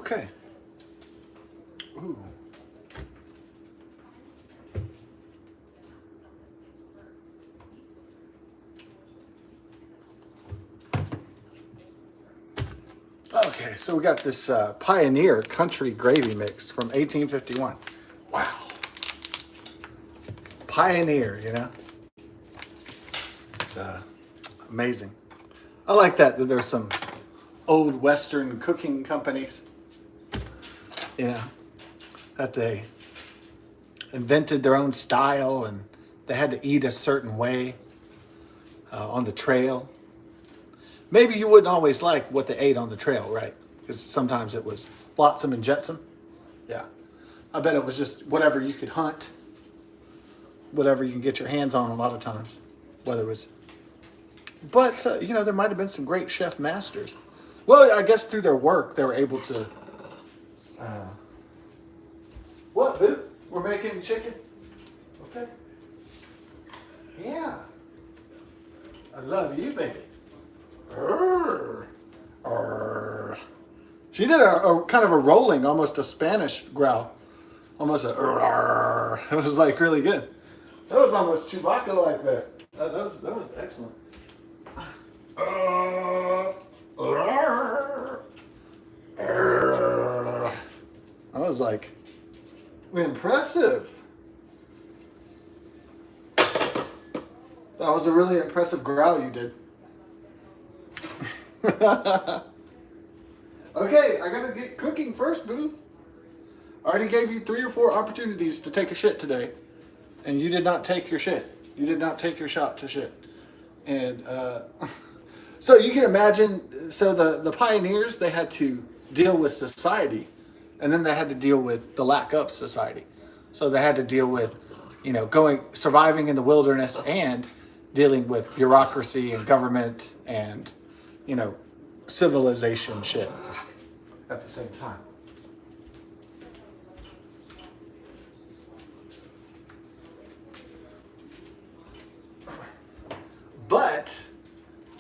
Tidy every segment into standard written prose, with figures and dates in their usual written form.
Okay. Ooh. Okay, so we got this Pioneer Country Gravy Mix from 1851. Wow. Pioneer, you know? It's amazing. I like that there's some old Western cooking companies, you know, that they invented their own style and they had to eat a certain way on the trail. Maybe you wouldn't always like what they ate on the trail, right? Because sometimes it was flotsam and jetsam. Yeah. I bet it was just whatever you could hunt, whatever you can get your hands on a lot of times, whether it was. But, you know, there might have been some great chef masters. Well, I guess through their work, they were able to. What, boo? We're making chicken? Okay. Yeah. I love you, baby. She did a kind of a rolling, almost a Spanish growl. Almost a. It was like really good. That was almost Chewbacca-like there. That was excellent. I was like, impressive. That was a really impressive growl you did. Okay, I gotta get cooking first, boo. I already gave you 3 or 4 opportunities to take a shit today, and you did not take your shit. You did not take your shot to shit. And so you can imagine, so the pioneers, they had to deal with society, and then they had to deal with the lack of society. So they had to deal with, you know, surviving in the wilderness and dealing with bureaucracy and government and, you know, civilization shit at the same time. But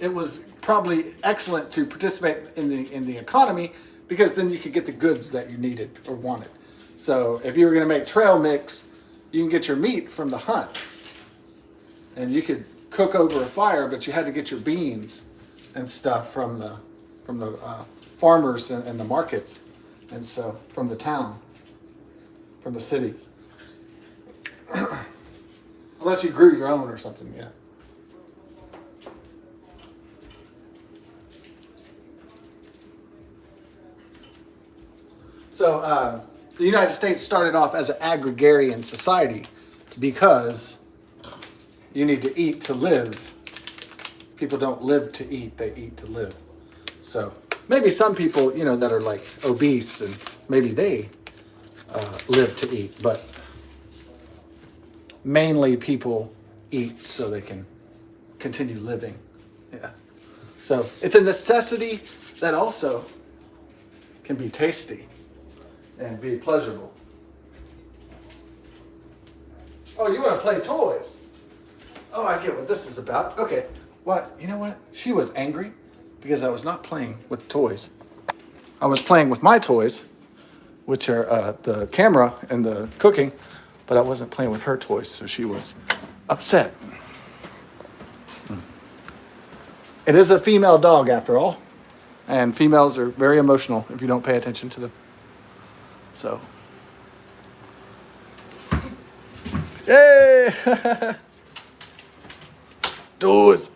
it was probably excellent to participate in the economy because then you could get the goods that you needed or wanted. So if you were going to make trail mix, you can get your meat from the hunt, and you could cook over a fire, but you had to get your beans and stuff from the farmers and the markets, and so from the town, from the cities. Unless you grew your own or something, yeah. So the United States started off as an agrarian society because you need to eat to live. People don't live to eat, they eat to live. So maybe some people, you know, that are like obese and maybe they live to eat, but mainly people eat so they can continue living. Yeah. So it's a necessity that also can be tasty and be pleasurable. Oh, you want to play toys? Oh, I get what this is about. Okay. What? You know what? She was angry because I was not playing with toys. I was playing with my toys, which are the camera and the cooking, but I wasn't playing with her toys, so she was upset. It is a female dog after all, and females are very emotional if you don't pay attention to them. So, yay! Toys.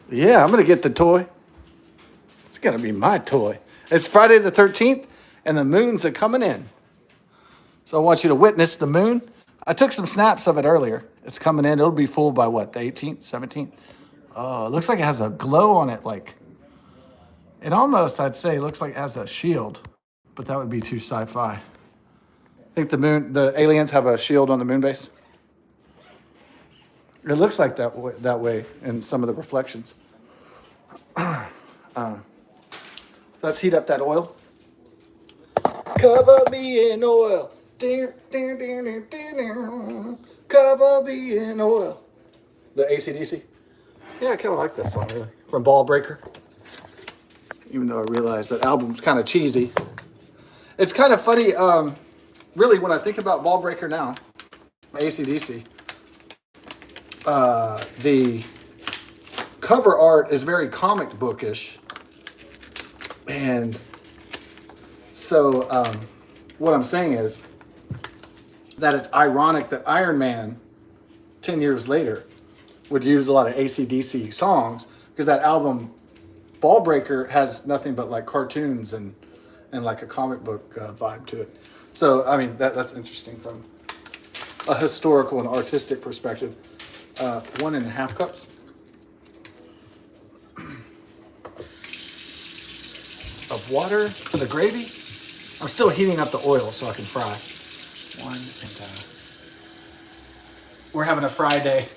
Yeah, I'm gonna get the toy. It's gonna be my toy. It's Friday the 13th, and the moons are coming in. So I want you to witness the moon. I took some snaps of it earlier. It's coming in. It'll be full by what, the 18th, 17th? Oh, it looks like it has a glow on it. Like, it almost, I'd say, looks like it has a shield, but that would be too sci-fi. I think the aliens have a shield on the moon base. It looks like that way in some of the reflections. Let's heat up that oil. Cover me in oil. Cover me in oil. The AC/DC. Yeah, I kind of like that song, really. From Ball Breaker. even though I realize that album's kind of cheesy. It's kind of funny, really, when I think about Ball Breaker now, AC/DC, the cover art is very comic bookish. And so what I'm saying is that it's ironic that Iron Man, 10 years later, would use a lot of AC/DC songs, because that album, Ball Breaker, has nothing but like cartoons and like a comic book vibe to it. So, I mean, that's interesting from a historical and artistic perspective. 1.5 cups. Of water for the gravy. I'm still heating up the oil so I can fry. We're having a fry day.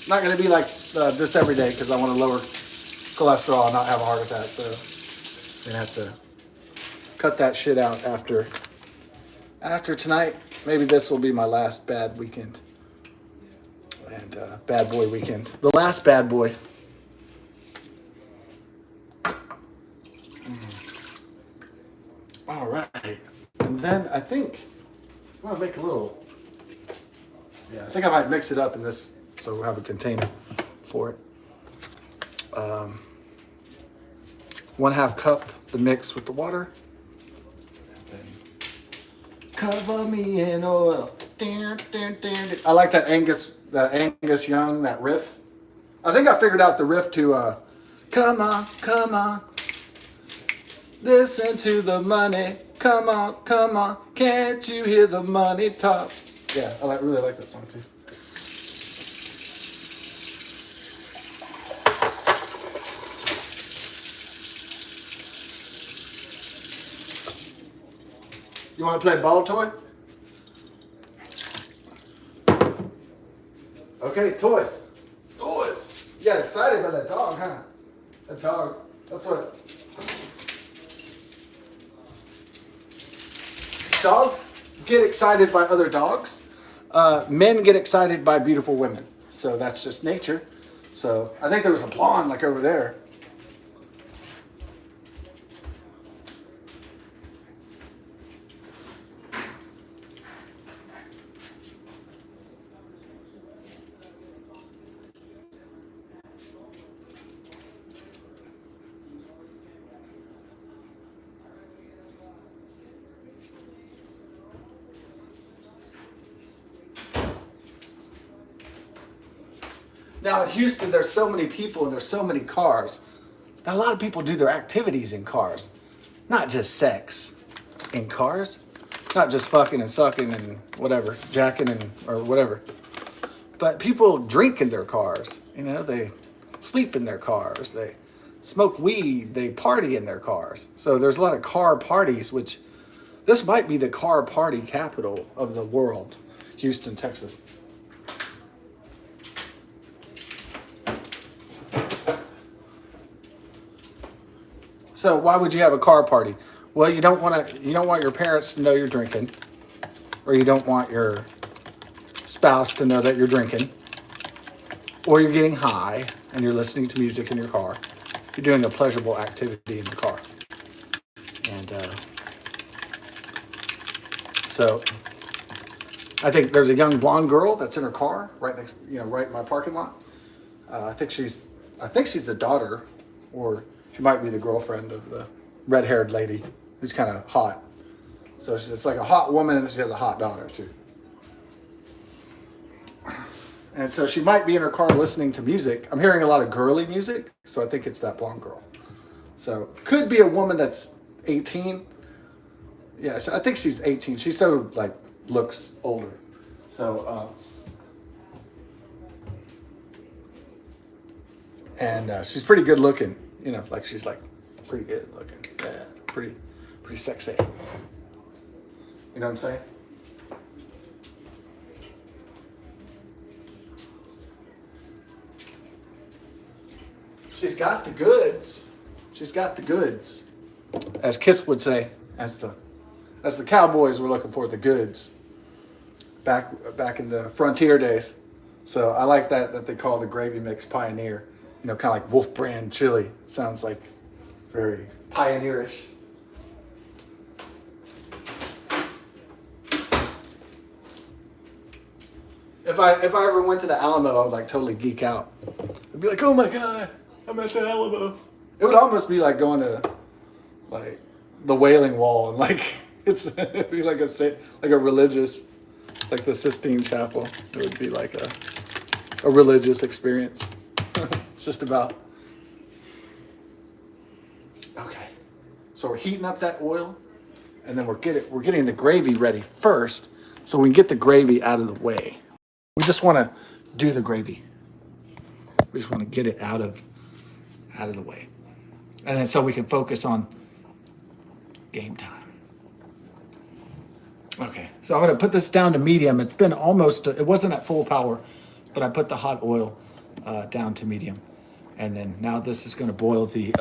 Not going to be like this every day, because I want to lower cholesterol and not have a heart attack. So I'm going to have to cut that shit out after tonight. Maybe this will be my last bad weekend. And bad boy weekend. The last bad boy. All right. And then I think I'm going to make a little, I think I might mix it up in this, so we'll have a container for it. 1/2 cup, the mix with the water. And then cover me in oil. I like that Angus Young, that riff. I think I figured out the riff to come on, come on. Listen to the money. Come on, come on. Can't you hear the money talk? Yeah, I really like that song too. You want to play ball toy? Okay, toys. Toys. You got excited by that dog, huh? That dog. That's what. Dogs get excited by other dogs. Men get excited by beautiful women. So that's just nature. So I think there was a blonde like over there. Now in Houston, there's so many people and there's so many cars that a lot of people do their activities in cars. Not just sex in cars. Not just fucking and sucking and whatever, jacking and or whatever. But people drink in their cars. You know, they sleep in their cars. They smoke weed. They party in their cars. So there's a lot of car parties, which this might be the car party capital of the world, Houston, Texas. So why would you have a car party? Well, you don't want your parents to know you're drinking, or you don't want your spouse to know that you're drinking, or you're getting high and you're listening to music in your car. You're doing a pleasurable activity in the car. And so I think there's a young blonde girl that's in her car right next, right in my parking lot. I think she's the daughter, or she might be the girlfriend of the red-haired lady who's kind of hot. So it's like a hot woman, and she has a hot daughter too. And so she might be in her car listening to music. I'm hearing a lot of girly music, so I think it's that blonde girl. So could be a woman that's 18. Yeah, I think she's 18. She so looks older. So and she's pretty good looking. She's pretty good looking. Yeah, pretty sexy. You know what I'm saying? She's got the goods. She's got the goods. As Kiss would say, as the cowboys were looking for the goods back in the frontier days. So I like that they call the gravy mix Pioneer. You know, kind of like Wolf Brand chili. Sounds like very pioneerish. If I ever went to the Alamo, I would like totally geek out. I'd be like, oh my God, I'm at the Alamo. It would almost be like going to like the Wailing Wall and like it'd be like a religious, like the Sistine Chapel. It would be like a religious experience. It's just about. Okay, so we're heating up that oil, and then we're getting the gravy ready first, so we can get the gravy out of the way. We just want to do the gravy. We just want to get it out of the way, and then so we can focus on game time. Okay, so I'm going to put this down to medium. It's been almost. It wasn't at full power, but I put the hot oil down to medium, and then now this is going to boil the.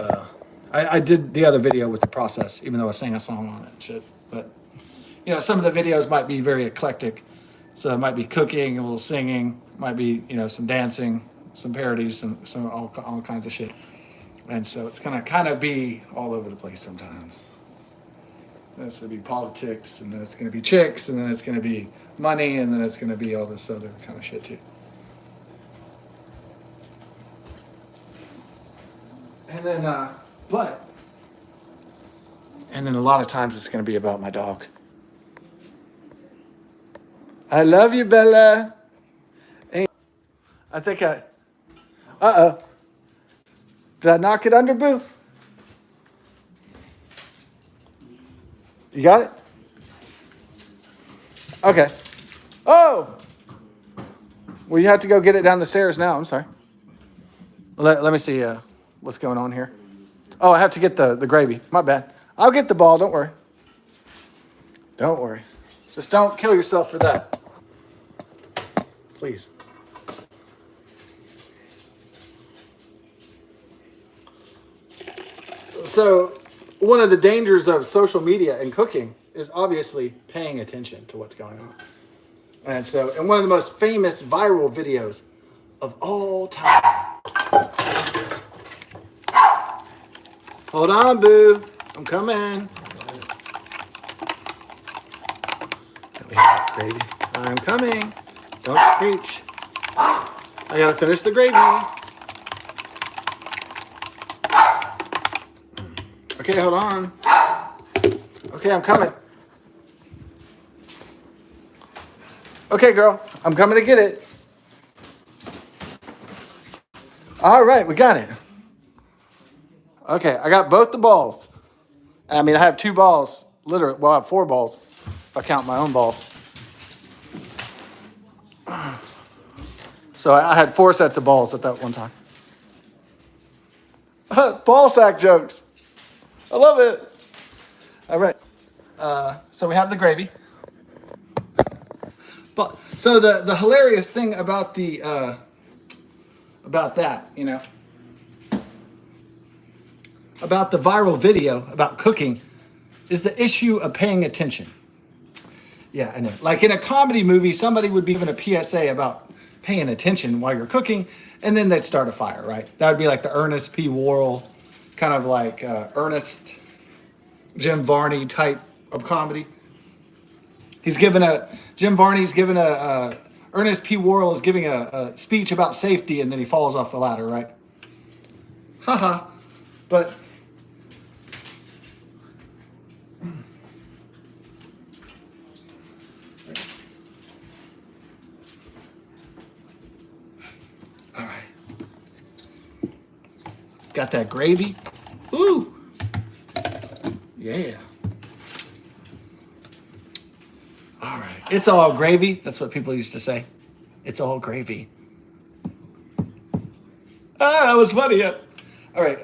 I did the other video with the process, even though I sang a song on it and shit. But, you know, some of the videos might be very eclectic. So it might be cooking, a little singing, might be, you know, some dancing, some parodies, some all kinds of shit. And so it's going to kind of be all over the place sometimes. And it's going to be politics, and then it's going to be chicks, and then it's going to be money, and then it's going to be all this other kind of shit too. And then, and then a lot of times it's going to be about my dog. I love you, Bella. Hey, I think uh-oh. Did I knock it under, boo? You got it? Okay. Oh! Well, you have to go get it down the stairs now. I'm sorry. Let me see what's going on here. Oh, I have to get the gravy. My bad. I'll get the ball. Don't worry. Don't worry. Just don't kill yourself for that. Please. So, one of the dangers of social media and cooking is obviously paying attention to what's going on. And so, in one of the most famous viral videos of all time. Hold on, boo. I'm coming. Gravy. I'm coming. Don't screech. I gotta finish the gravy. Okay, hold on. Okay, I'm coming. Okay, girl, I'm coming to get it. All right, we got it. Okay, I got both the balls. I mean, I have 2 balls, literally. Well, I have 4 balls if I count my own balls. So I had 4 sets of balls at that one time. Ball sack jokes. I love it. All right. So we have the gravy. But so the hilarious thing about that, you know, about the viral video about cooking is the issue of paying attention. Yeah, I know. Like in a comedy movie, somebody would be given a PSA about paying attention while you're cooking, and then they'd start a fire, right? That would be like the Ernest P. Worrell, kind of like Ernest Jim Varney type of comedy. Ernest P. Worrell is giving a speech about safety, and then he falls off the ladder, right? Haha. But all right. Got that gravy? Ooh. Yeah. All right. It's all gravy. That's what people used to say. It's all gravy. Ah, that was funny. Yeah. All right.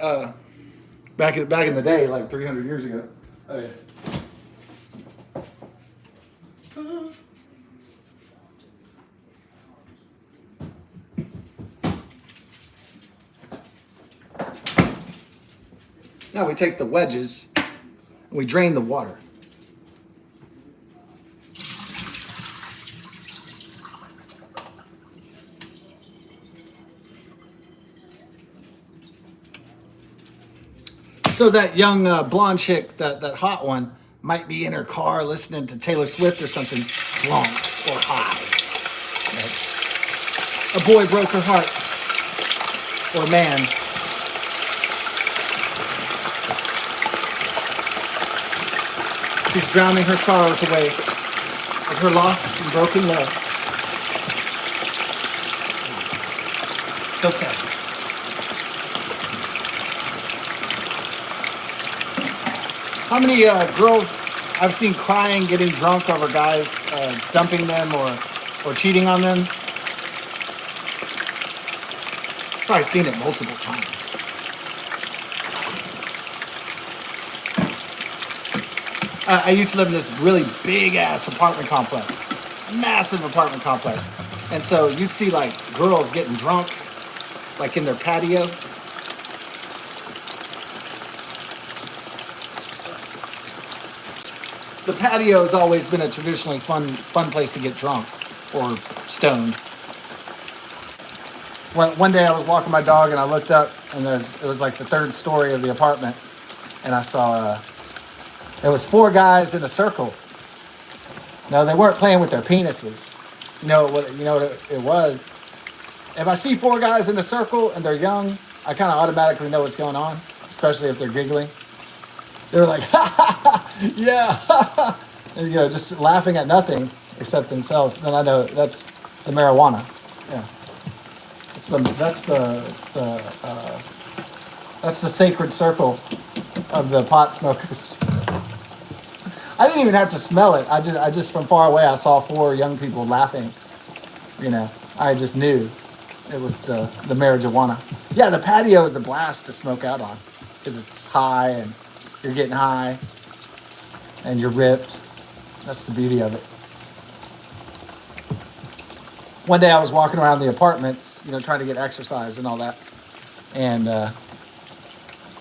Back in the day, like 300 years ago. Oh, yeah. Now we take the wedges and we drain the water. So that young blonde chick, that hot one, might be in her car listening to Taylor Swift or something, drunk or high. A boy broke her heart, or man. She's drowning her sorrows away with her lost and broken love. So sad. How many girls I've seen crying, getting drunk over guys dumping them or cheating on them? Probably seen it multiple times. I used to live in this really big ass apartment complex, massive apartment complex, and so you'd see like girls getting drunk, like in their patio. The patio has always been a traditionally fun place to get drunk or stoned. One day I was walking my dog and I looked up and it was like the third story of the apartment, and I saw it was four guys in a circle. No, they weren't playing with their penises. You know what it was? If I see four guys in a circle and they're young, I kind of automatically know what's going on, especially if they're giggling. They're like, ha ha ha, yeah, ha ha, and, just laughing at nothing except themselves. Then I know that's the marijuana. Yeah, that's the sacred circle of the pot smokers. I didn't even have to smell it. I just from far away I saw four young people laughing. I just knew it was the marijuana. Yeah, the patio is a blast to smoke out on because it's high and you're getting high and you're ripped. That's the beauty of it. One day I was walking around the apartments, trying to get exercise and all that, and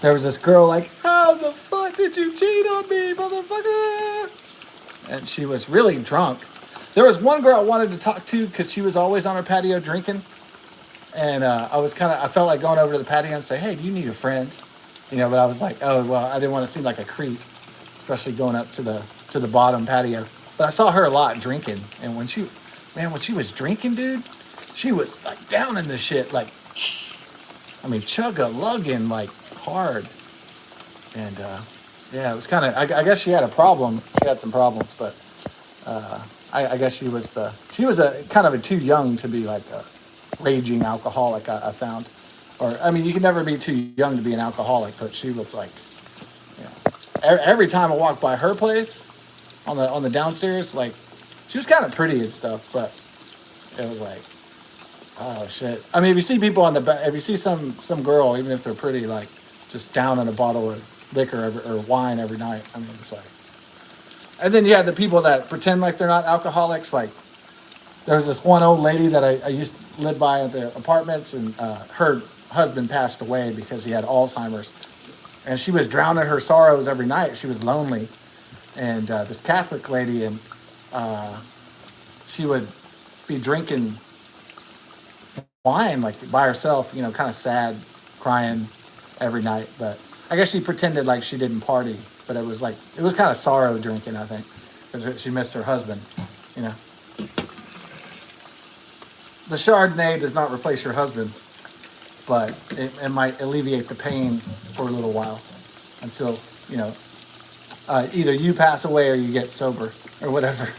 there was this girl like, how the fuck did you cheat on me, motherfucker? And she was really drunk. There was one girl I wanted to talk to because she was always on her patio drinking. And I felt like going over to the patio and say, hey, do you need a friend? But I was like, oh, well, I didn't want to seem like a creep, especially going up to the bottom patio. But I saw her a lot drinking. And when she was drinking, dude, she was like down in the shit, like, chug-a-lugging, like, hard. And yeah, it was kind of, I guess she had a problem. She had some problems, but I guess she was a kind of too young to be like a raging alcoholic, I found. Or you can never be too young to be an alcoholic, but she was like, every time I walked by her place on the downstairs, like, she was kind of pretty and stuff, but it was like, oh shit. If you see people if you see some girl, even if they're pretty, like, just down in a bottle of liquor or wine every night, it's like. And then you have the people that pretend like they're not alcoholics. Like, there was this one old lady that I used to live by at the apartments, and her husband passed away because he had Alzheimer's. And she was drowning her sorrows every night. She was lonely. And this Catholic lady, and she would be drinking wine, like, by herself, kind of sad, crying every night. But I guess she pretended like she didn't party. But it was kind of sorrow drinking, I think, because she missed her husband, The Chardonnay does not replace your husband, but it might alleviate the pain for a little while until, either you pass away or you get sober or whatever.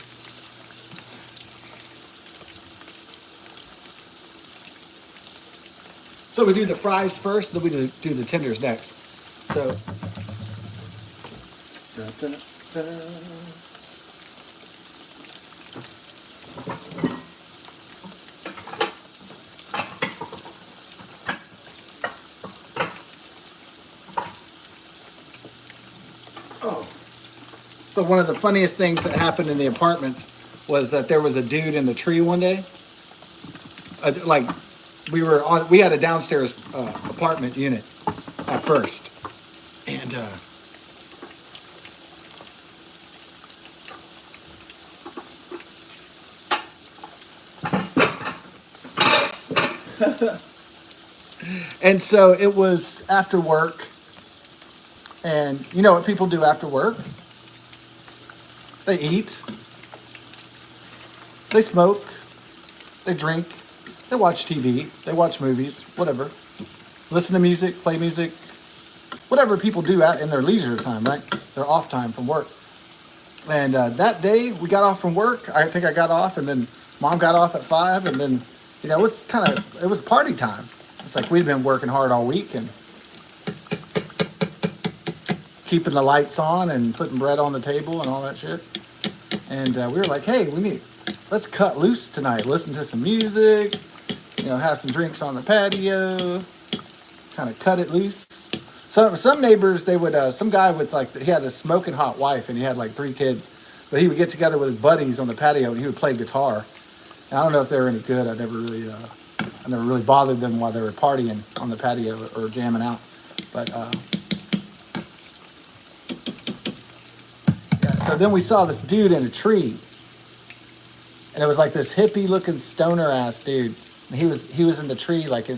So we do the fries first, then we do the tenders next. So. Dun, dun, dun. Oh. So one of the funniest things that happened in the apartments was that there was a dude in the tree one day. We had a downstairs apartment unit at first. And and so it was after work, And you know what people do after work? They eat, they smoke, they drink, they watch TV, they watch movies, whatever. Listen to music, play music, whatever people do out in their leisure time, right? Their off time from work. And that day we got off from work. I think I got off, and then Mom got off at 5, and then it was party time. It's like we'd been working hard all week and keeping the lights on and putting bread on the table and all that shit. And we were like, hey, let's cut loose tonight. Listen to some music, have some drinks on the patio, kind of cut it loose. Some neighbors, they would, some guy with he had a smoking hot wife and he had 3 kids, but he would get together with his buddies on the patio and he would play guitar. And I don't know if they were any good. I never really bothered them while they were partying on the patio or jamming out. But yeah, so then we saw this dude in a tree, and it was like this hippie looking stoner ass dude. And he was in the tree like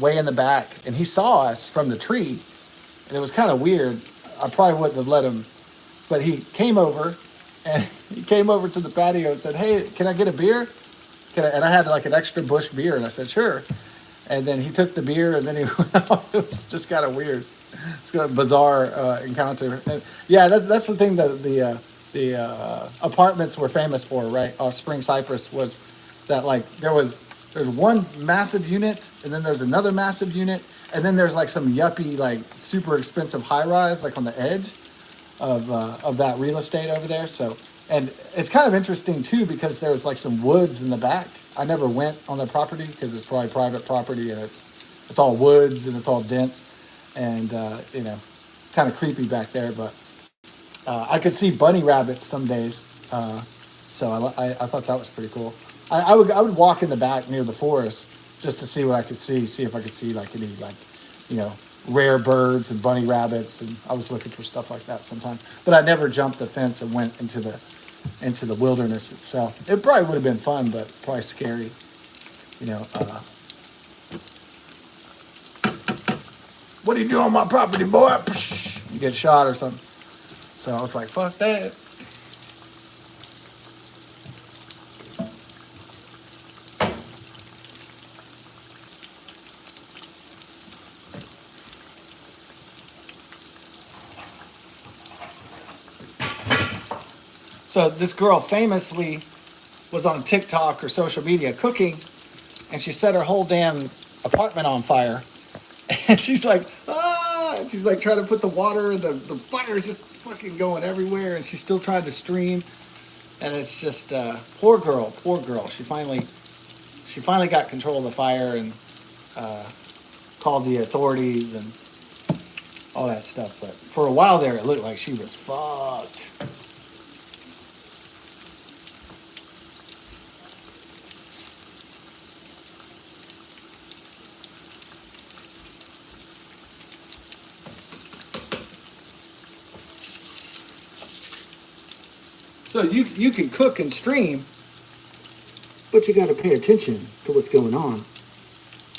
way in the back, and he saw us from the tree, and it was kind of weird. I probably wouldn't have let him, but he came over to the patio and said, "Hey, can I get a beer?" And I had an extra bush beer, and I said, "Sure." And then he took the beer, and then he went out. It was just kind of weird. It's kind of a bizarre encounter. And yeah, that's the thing that the apartments were famous for, right? Off Spring Cypress was that there's one massive unit, and then there's another massive unit, and then there's some yuppie super expensive high rise on the edge of that real estate over there. So, and it's kind of interesting too because there's some woods in the back. I never went on the property because it's probably private property, and it's all woods and it's all dense, and kind of creepy back there. But I could see bunny rabbits some days, so I thought that was pretty cool. I would walk in the back near the forest just to see what I could see if I could see any rare birds and bunny rabbits, and I was looking for stuff like that sometimes. But I never jumped the fence and went into the wilderness itself. It probably would have been fun, but probably scary. What are you doing on my property, boy? You get shot or something. So I was like, fuck that. So this girl famously was on TikTok or social media cooking, and she set her whole damn apartment on fire. And she's like, ah! And she's trying to put the water, and the fire is just fucking going everywhere, and she's still trying to stream. And it's just, poor girl. She finally got control of the fire and called the authorities and all that stuff. But for a while there, it looked like she was fucked. So you can cook and stream, but you got to pay attention to what's going on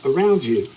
around you.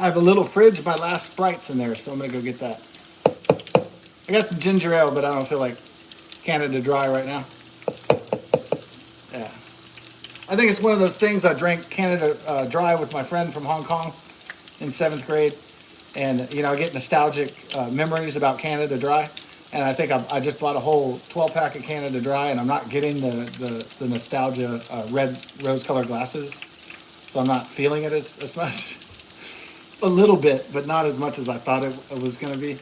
I have a little fridge, my last Sprites in there, so I'm going to go get that. I got some ginger ale, but I don't feel like Canada Dry right now. Yeah. I think it's one of those things. I drank Canada Dry with my friend from Hong Kong in 7th grade. And, you know, I get nostalgic memories about Canada Dry. And I think I just bought a whole 12-pack of Canada Dry, and I'm not getting the nostalgia red rose-colored glasses. So I'm not feeling it as much. A little bit, but not as much as I thought it was going to be.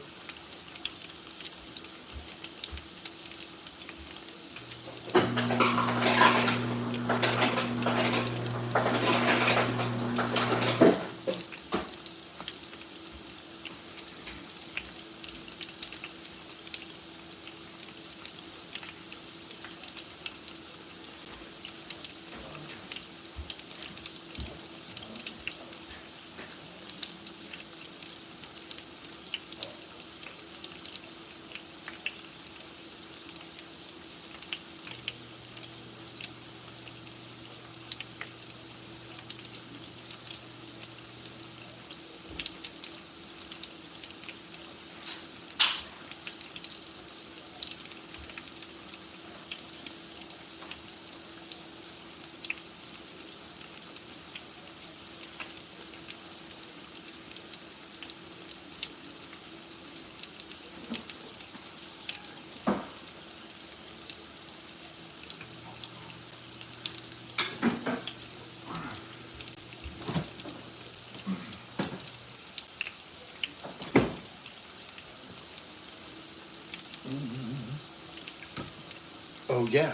Oh, yeah.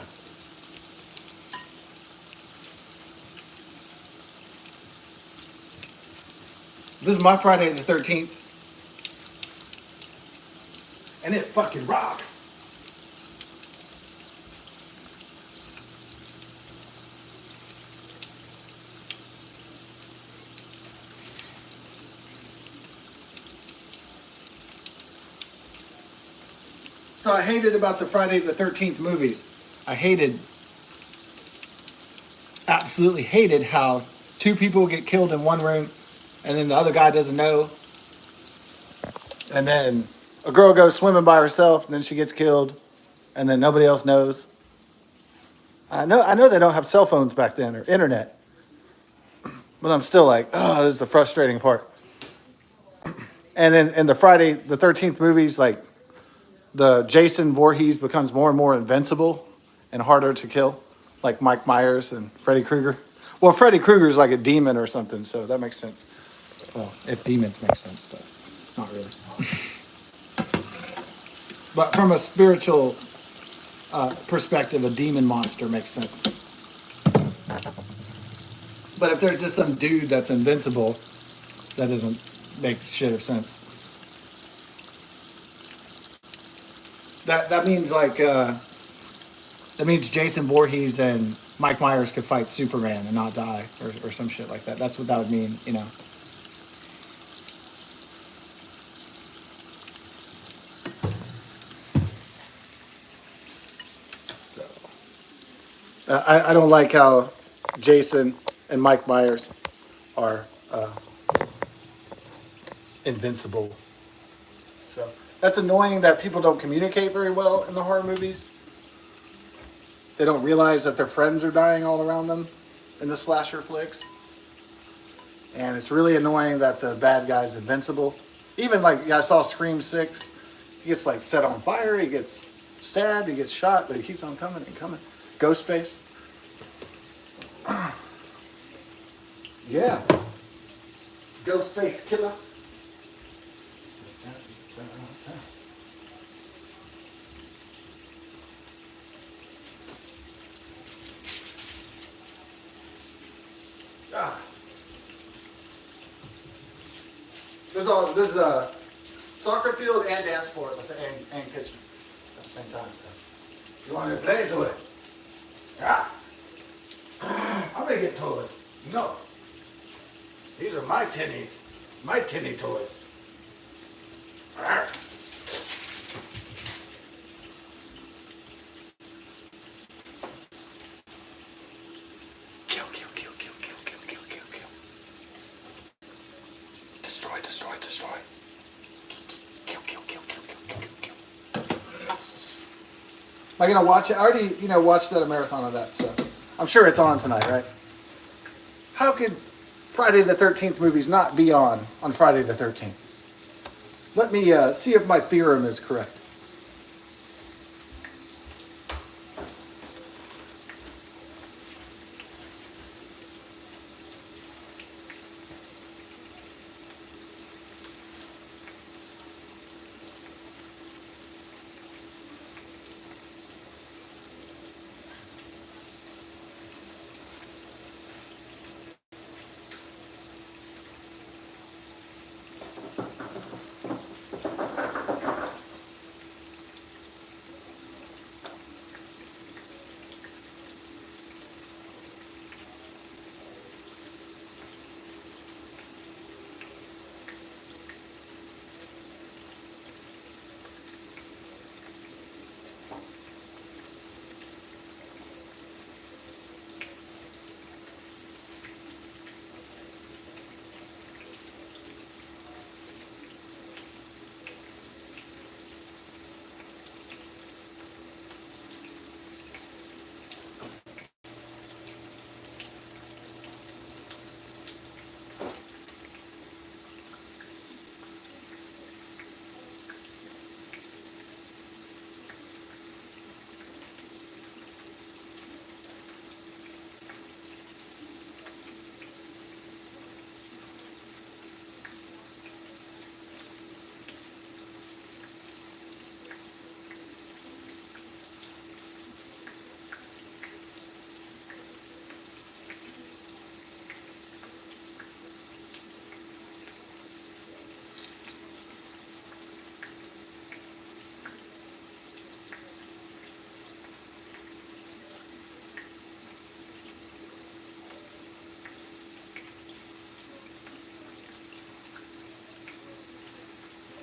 This is my Friday the 13th. And it fucking rocks. So I hated about the Friday the 13th movies. I absolutely hated how two people get killed in one room and then the other guy doesn't know. And then a girl goes swimming by herself and then she gets killed and then nobody else knows. I know they don't have cell phones back then or internet. But I'm still like, oh, this is the frustrating part. And then in the Friday the 13th movies, like the Jason Voorhees becomes more and more invincible and harder to kill, like Mike Myers and Freddy Krueger. Well, Freddy Krueger's like a demon or something, so that makes sense. Well, if demons make sense, but not really. But from a spiritual perspective, a demon monster makes sense. But if there's just some dude that's invincible, that doesn't make shit of sense. That means like that means Jason Voorhees and Mike Myers could fight Superman and not die or some shit like that. That's what that would mean, you know. So I don't like how Jason and Mike Myers are invincible. So that's annoying that people don't communicate very well in the horror movies. They don't realize that their friends are dying all around them in the slasher flicks. And it's really annoying that the bad guy's invincible. Even like I saw Scream 6, he gets like set on fire, he gets stabbed, he gets shot, but he keeps on coming and coming. Ghostface. Yeah. Ghostface killer. This is a soccer field and dance floor and kitchen at the same time. So you want to play to it? Yeah. I'm gonna get toys. No. These are my tinnies. My tinny toys. Kill. Destroy. I gonna watch it? I already, watched that a marathon of that, so I'm sure it's on tonight, right? How could Friday the 13th movies not be on Friday the 13th? Let me see if my theorem is correct.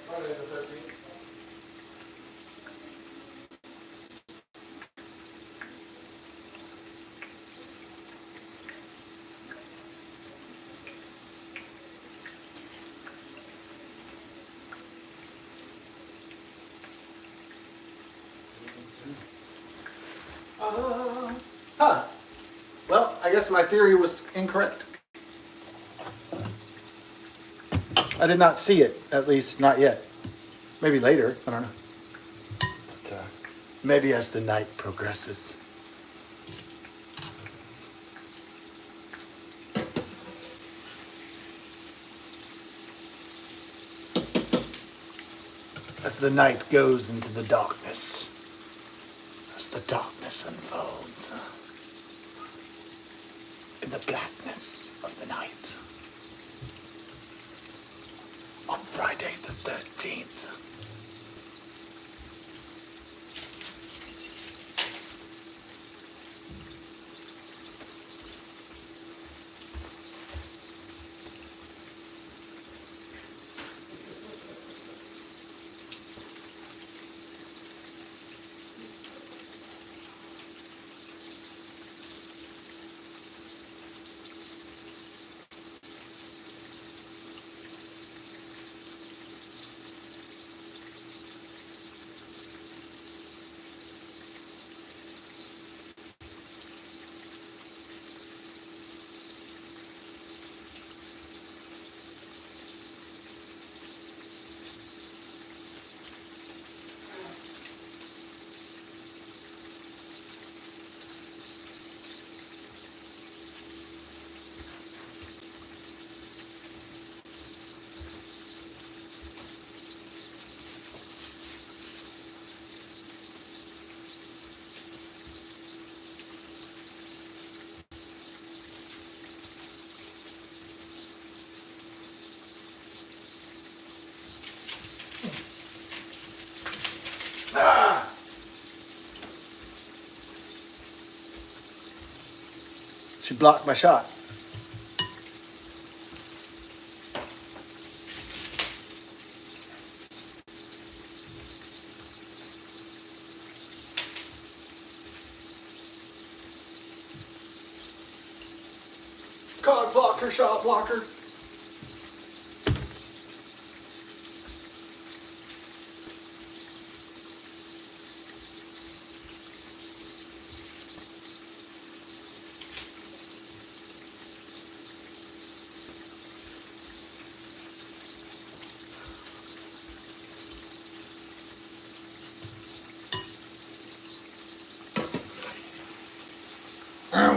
Friday the 13th. Huh. Well, I guess my theory was incorrect. I did not see it, at least not yet. Maybe later, I don't know. But maybe as the night progresses. As the night goes into the darkness. As the darkness unfolds. In the blackness of the night. On Friday the 13th. Ah! She blocked my shot. Cog blocker, shot blocker.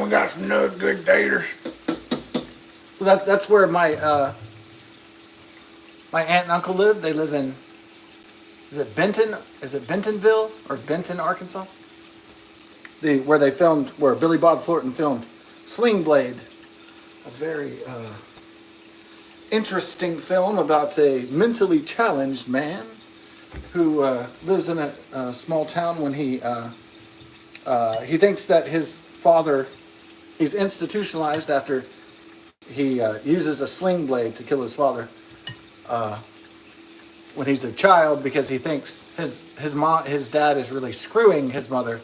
we got some no good taters. So that's where my my aunt and uncle live. They live in, is it Benton? Is it Bentonville or Benton, Arkansas? Where they filmed, where Billy Bob Thornton filmed Sling Blade, a very interesting film about a mentally challenged man who lives in a small town. When he thinks that his father, he's institutionalized after he uses a sling blade to kill his father when he's a child, because he thinks his dad is really screwing his mother,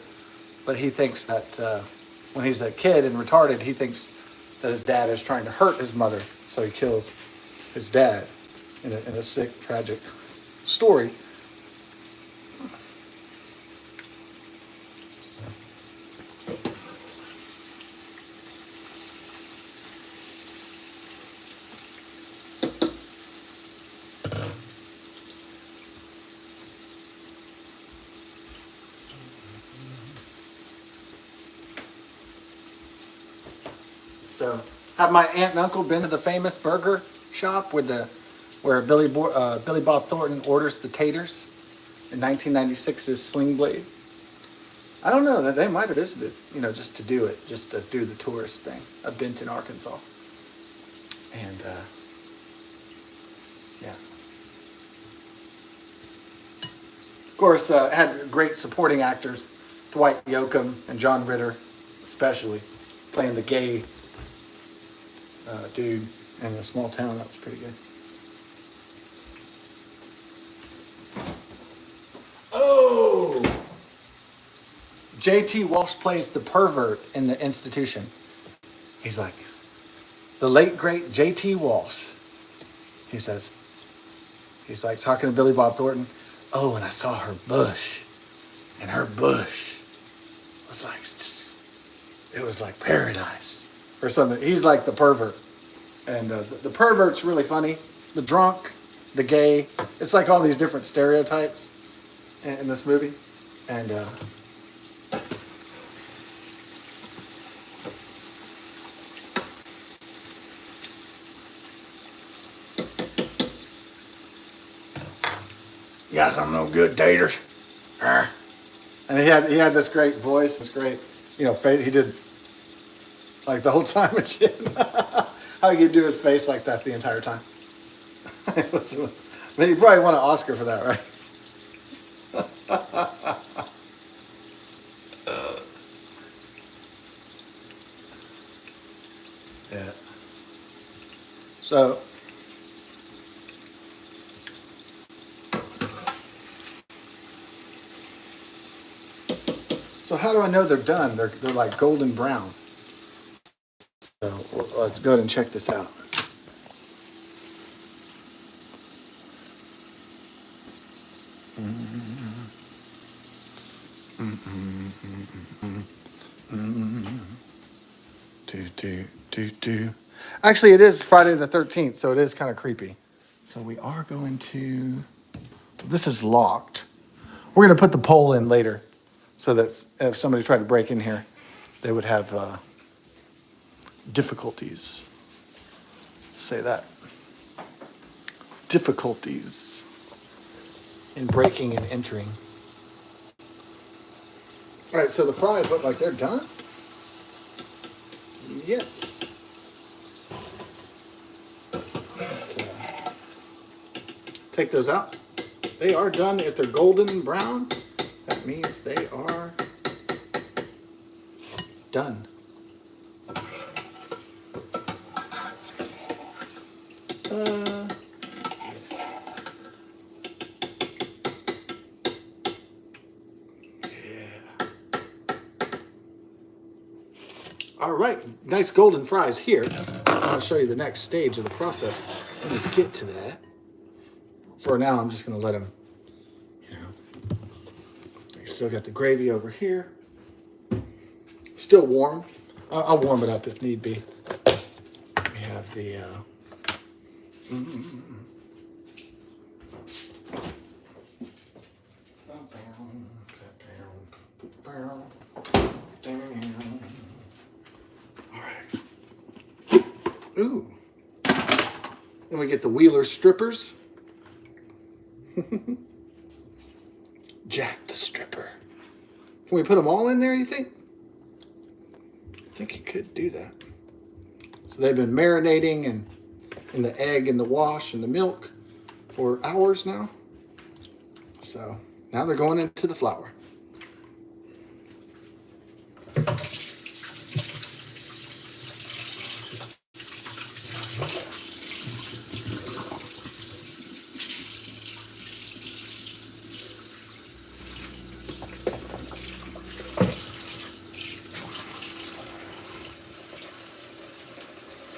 but he thinks that when he's a kid and retarded, he thinks that his dad is trying to hurt his mother, so he kills his dad in a sick, tragic story. So, have my aunt and uncle been to the famous burger shop where Billy Bob Thornton orders the taters in 1996's Sling Blade? I don't know. They might have visited, just to do it, just to do the tourist thing of Benton, Arkansas. And yeah, of course, had great supporting actors, Dwight Yoakam and John Ritter, especially playing the gay dude in a small town. That was pretty good. Oh! J.T. Walsh plays the pervert in The Institution. He's like, the late, great J.T. Walsh. He's like talking to Billy Bob Thornton. Oh, and I saw her bush. And her bush was like, it was like paradise. Or something. He's like the pervert. And the pervert's really funny. The drunk, the gay. It's like all these different stereotypes in this movie. And You got some no good taters. and he had this great voice, this great, he did like the whole time and shit. How he could do his face like that the entire time. He probably won an Oscar for that, right? Yeah. So how do I know they're done? They're like golden brown. So let's go ahead and check this out. Actually, it is Friday the 13th, so it is kind of creepy. So we are going to... This is locked. We're going to put the pole in later so that if somebody tried to break in here, they would have difficulties. Let's say that. Difficulties in breaking and entering. All right, so the fries look like they're done. Yes. Let's take those out. They are done. If they're golden brown, that means they are done. All right, nice golden fries here. I'll show you the next stage of the process when we get to that. For now, I'm just going to let them, I still got the gravy over here. Still warm. I'll warm it up if need be. We have the... Ooh. Then we get the Wheeler strippers. Jack the Stripper. Can we put them all in there, you think? I think you could do that. So they've been marinating and in the egg and the wash and the milk for hours now. So now they're going into the flour.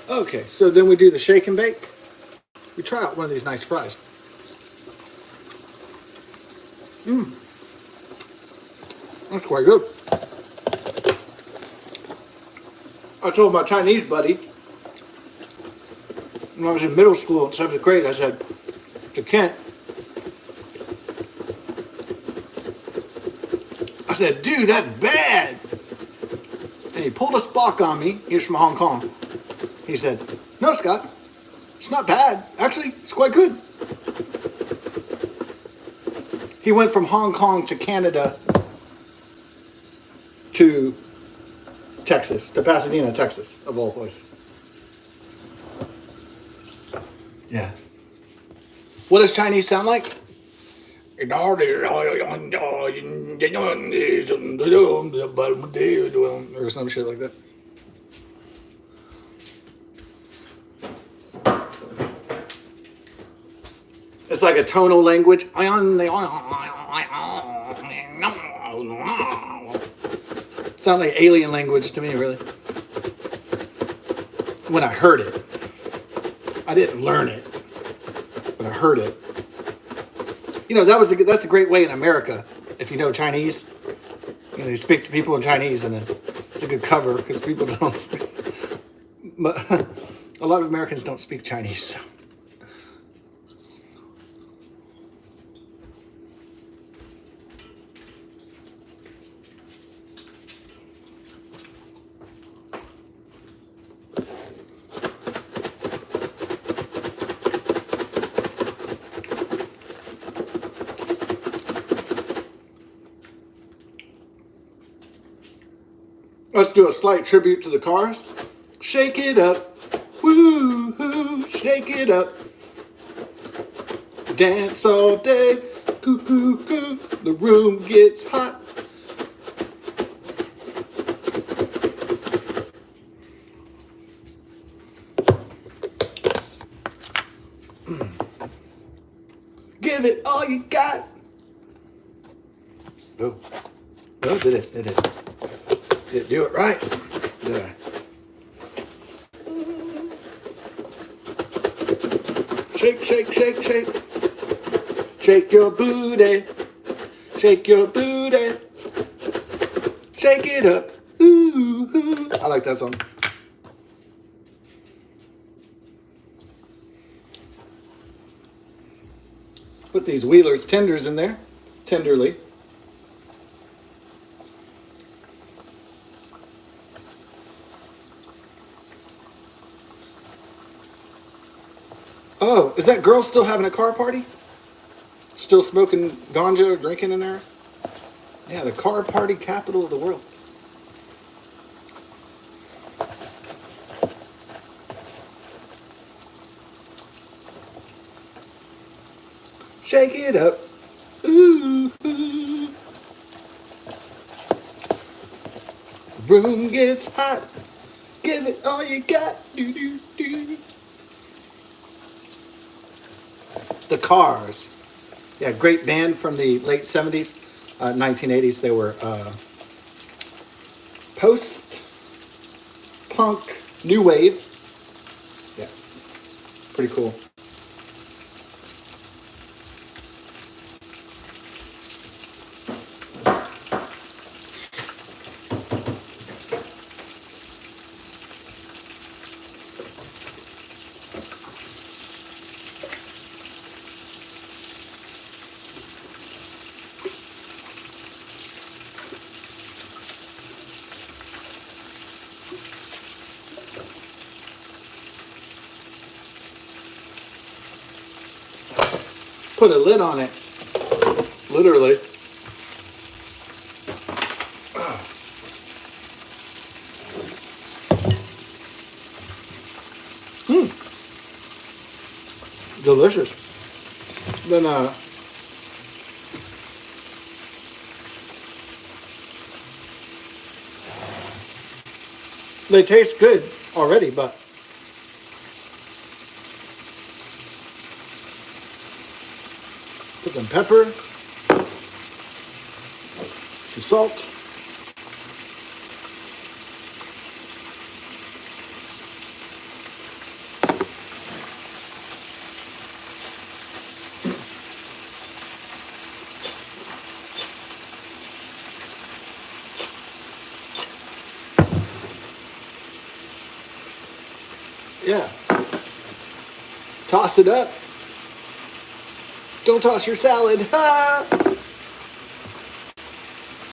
Okay, so then we do the shake and bake. We try out one of these nice fries. That's quite good. I told my Chinese buddy when I was in middle school in 7th grade, I said to Kent, I said, dude, that's bad. And he pulled a Spock on me. He was from Hong Kong. He said, no, Scott, it's not bad. Actually, it's quite good. He went from Hong Kong to Canada to Texas, to Pasadena, Texas, of all places. Yeah. What does Chinese sound like? Or some shit like that. It's like a tonal language. Sound like alien language to me, really. When I heard it. I didn't learn it, but I heard it. You know, that's a great way in America, if you know Chinese. You know, you speak to people in Chinese, and then it's a good cover, because people don't speak. But a lot of Americans don't speak Chinese, so. Let's do a slight tribute to the Cars. Shake it up, woo-hoo, shake it up. Dance all day, coo-coo-coo, the room gets hot. Give it all you got. Oh, did it? Did it do it right? Did I? Shake, shake, shake, shake. Shake your booty. Shake your booty. Shake it up. Ooh, ooh. I like that song. Put these Wheeler's tenders in there. Tenderly. Oh, is that girl still having a car party? Still smoking ganja or drinking in there? Yeah, the car party capital of the world. Shake it up. Ooh, ooh. Room gets hot. Give it all you got. Do, do, do. The Cars. Yeah, great band from the late 70s, 1980s. They were post-punk, new wave. Yeah, pretty cool. put a lid on it. Literally. Delicious. Then they taste good already, but put some pepper, some salt. Yeah. Toss it up. Don't toss your salad. Ha!